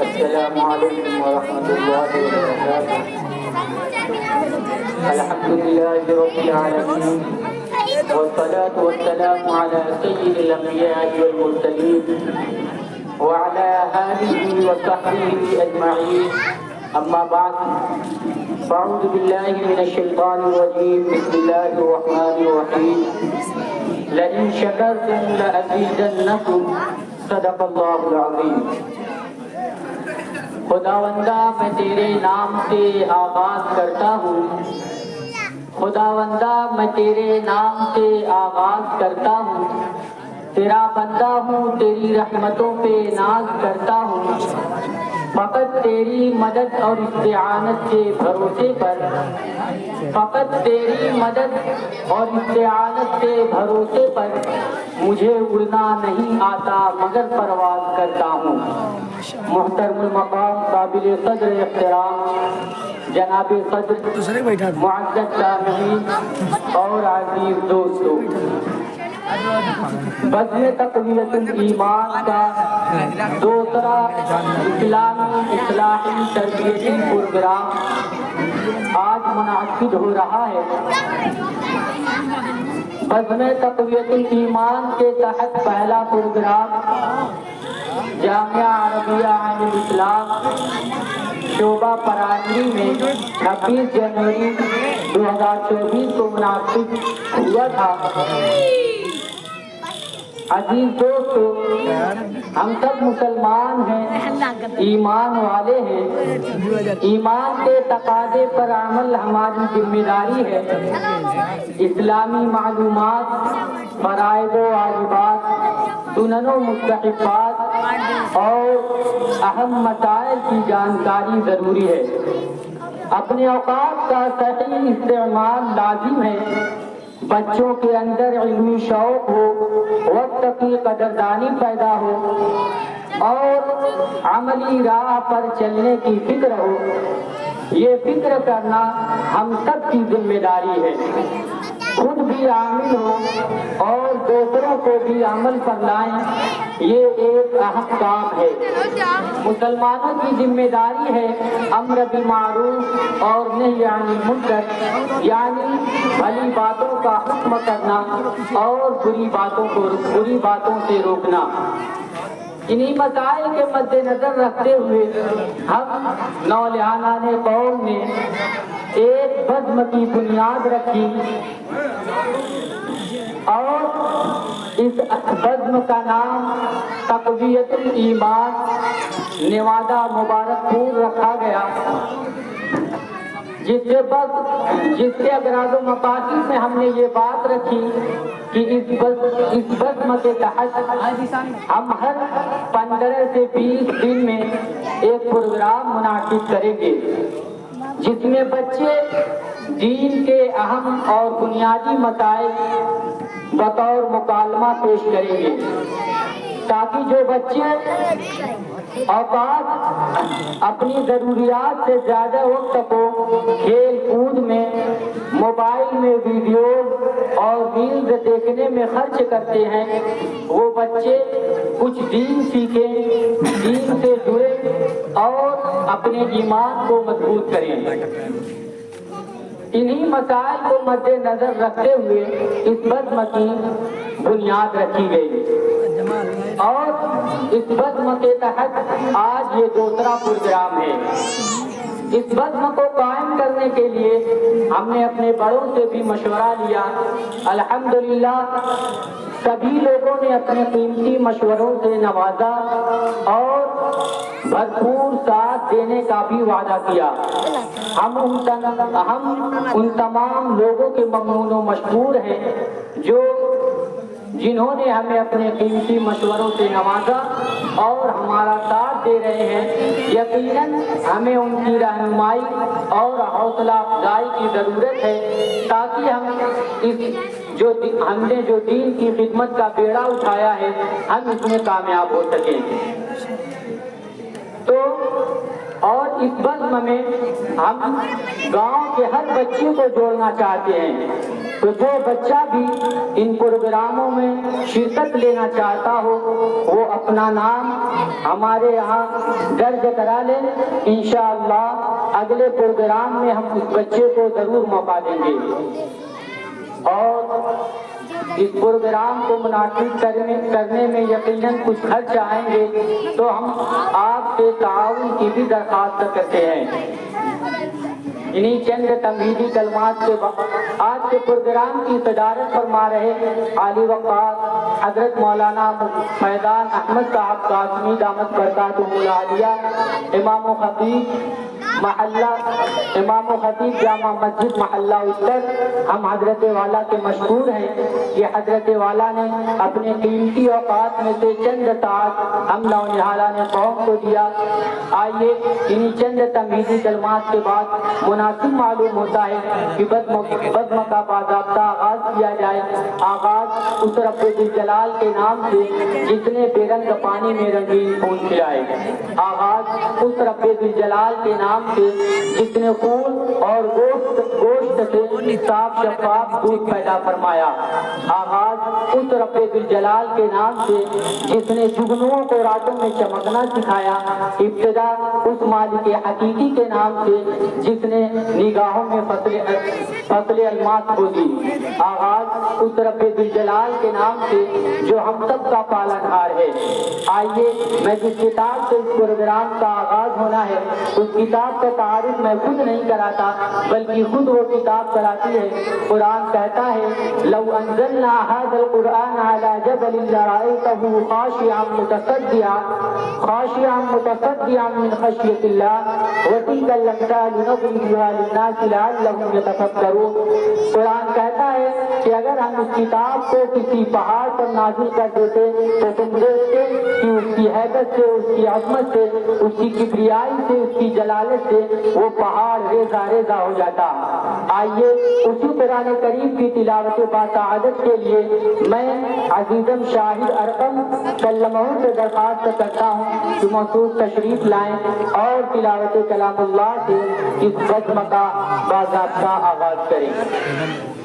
السلام علیکم ورحمۃ اللہ وبرکاتہ۔ الحمد للہ رب العالمین والصلاة والسلام على سید الانبیاء والمرسلین وعلى آلہ وصحبہ اجمعین، اما بعد فاعوذ باللہ من الشیطان الرجیم، بسم اللہ الرحمن الرحیم، لئن شکرتم لأزیدنکم، صدق اللہ العظیم۔ خداوندہ میں تیرے نام سے آغاز کرتا ہوں، خداوندہ میں تیرے نام سے آغاز کرتا ہوں، تیرا بندہ ہوں، تیری رحمتوں پہ ناز کرتا ہوں، فقط تیری مدد اور استعانت کے بھروسے پر، فقط تیری مدد اور استعانت کے بھروسے پر مجھے اڑنا نہیں آتا مگر پرواز کرتا ہوں۔ محترم المقام قابل قدر احترام جناب صدر، معزز سامعین اور عزیز دوستو، بزم تقویت الایمان کا دوسرا اسلامی اصلاحی تربیتی پروگرام آج منعقد ہو رہا ہے۔ بزم تقویت الایمان کے تحت پہلا پروگرام جامعہ عربیہ عین الاسلام شعبہ پرانوی میں 26 جنوری 2024 کو منعقد ہوا تھا۔ عزیز دوستو، ہم سب مسلمان ہیں، ایمان والے ہیں، ایمان کے تقاضے پر عمل ہماری ذمہ داری ہے۔ اسلامی معلومات، فرائض و واجبات، سنن و مستحبات اور اہم مسائل کی جانکاری ضروری ہے۔ اپنے اوقات کا صحیح استعمال لازم ہے۔ بچوں کے اندر علمی شوق ہو، وقت کی قدردانی پیدا ہو اور عملی راہ پر چلنے کی فکر ہو۔ یہ فکر کرنا ہم سب کی ذمہ داری ہے۔ خود بھی عامل ہو اور دوسروں کو بھی عمل پر لائیں، یہ ایک اہم کام ہے۔ مسلمانوں کی ذمہ داری ہے امر بالمعروف اور نہی عن المنکر، یعنی بھلی باتوں کا حکم کرنا اور بری باتوں سے روکنا۔ انہی مسائل کے مد نظر رکھتے ہوئے ہم نوجوانان قوم نے ایک بزم کی بنیاد رکھی اور اس بزم کا نام تقویت الایمان نوادہ مبارک پور رکھا گیا، جس کے اغراض و مقاصد میں ہم نے یہ بات رکھی کہ اس بزم کے تحت ہم ہر 15 سے 20 دن میں ایک پروگرام منعقد کریں گے، جس میں بچے دین کے اہم اور بنیادی مسائل بطور مکالمہ پیش کریں گے، تاکہ جو بچے اوقات اپنی ضروریات سے زیادہ وقت کو کھیل کود میں، موبائل میں ویڈیوز اور ریلز دیکھنے میں خرچ کرتے ہیں، وہ بچے کچھ دین سیکھیں، دین سے جڑیں اور اپنے ایمان کو مضبوط کریں۔ انہی مسائل کو مد نظر رکھتے ہوئے اس بزم کی بنیاد رکھی گئی اور اس بزم کے تحت آج یہ دوسرا پروگرام ہے۔ اس بزم کو قائم کرنے کے لیے ہم نے اپنے بڑوں سے بھی مشورہ لیا۔ الحمدللہ سبھی لوگوں نے اپنے قیمتی مشوروں سے نوازا اور بھرپور ساتھ دینے کا بھی وعدہ کیا۔ ہم ان تمام لوگوں کے ممنون و مشکور ہیں جنہوں نے ہمیں اپنے قیمتی مشوروں سے نوازا اور ہمارا ساتھ دے رہے ہیں۔ یقیناً ہمیں ان کی رہنمائی اور حوصلہ افزائی کی ضرورت ہے تاکہ ہم نے جو دین کی خدمت کا بیڑا اٹھایا ہے ہم اس میں کامیاب ہو سکیں۔ تو اور اس بزم میں ہم گاؤں کے ہر بچے کو جوڑنا چاہتے ہیں، تو جو بچہ بھی ان پروگراموں میں شرکت لینا چاہتا ہو وہ اپنا نام ہمارے یہاں درج کرا لے. انشاءاللہ اگلے پروگرام میں ہم اس بچے کو ضرور موقع دیں گے. اور اس پروگرام کو منعقد کرنے میں یقیناً کچھ خرچ آئیں گے تو ہم آپ سے تعاون کی بھی درخواست کرتے ہیں. انہی چند تمہیدی کلمات کے بعد آج کے پروگرام کی صدارت فرما رہے عالی وقار حضرت مولانا فیضان احمد صاحب قاسمی دامت برکاتہ العالیہ امام و خطیب جامع مسجد محلہ اتر. ہم حضرت والا کے مشہور ہیں کہ حضرت والا نے اپنے قیمتی اوقات میں سے چند ساعت ہم نونہالہ نے قوم کو دیا. آئیے انہی چند تمہیدی کلمات کے بعد مناسب معلوم ہوتا ہے کہ بزم کا باضابطہ آغاز کیا جائے. آغاز اس رب ذوالجلال کے نام سے جس نے بے رنگ پانی میں رنگین پھول کھلائے. آغاز اس رب ذوالجلال کے نام سے جس نے خون اور گوشت سے صاف شفاف دودھ پیدا فرمایا. آغاز اس رب ذوالجلال کے نام سے جس نے جگنوؤں کو راتوں میں چمکنا سکھایا. ابتدا اس مالک حقیقی کے نام سے جس نے نگاہوں میں فصل الماس کو دی. آغاز اس رب ذوالجلال کے نام سے جو ہم سب کا پالنہار ہے. آئیے میں جس کتاب سے اس پروگرام کا آغاز ہونا ہے اس کتاب کا تعارف میں خود نہیں کراتا بلکہ خود وہ کتاب کراتی ہے. قرآن کہتا ہے لو انزلنا هذا القرآن على جبل لرأيته خاشعا متصدعا من خشية الله وتلك الأمثال نضربها للناس لعلهم يتفكرون. قرآن کہتا ہے کہ اگر ہم اس کتاب کو کسی پہاڑ پر نازل کر دیتے تو تم دیکھتے کہ اس کی حیبت سے اس کی عظمت سے اس کی کبریائی سے اس کی جلالت سے وہ پہاڑ ریزہ ریزہ ہو جاتا. آئیے اسی قرآن کریم کی تلاوت باسعادت کے لیے میں عزیزم شاہد ارقم کلمہ سے درخواست کرتا ہوں کہ مخصوص تشریف لائیں اور تلاوت کلام اللہ سے اس بزم کا باضابطہ آغاز کریں.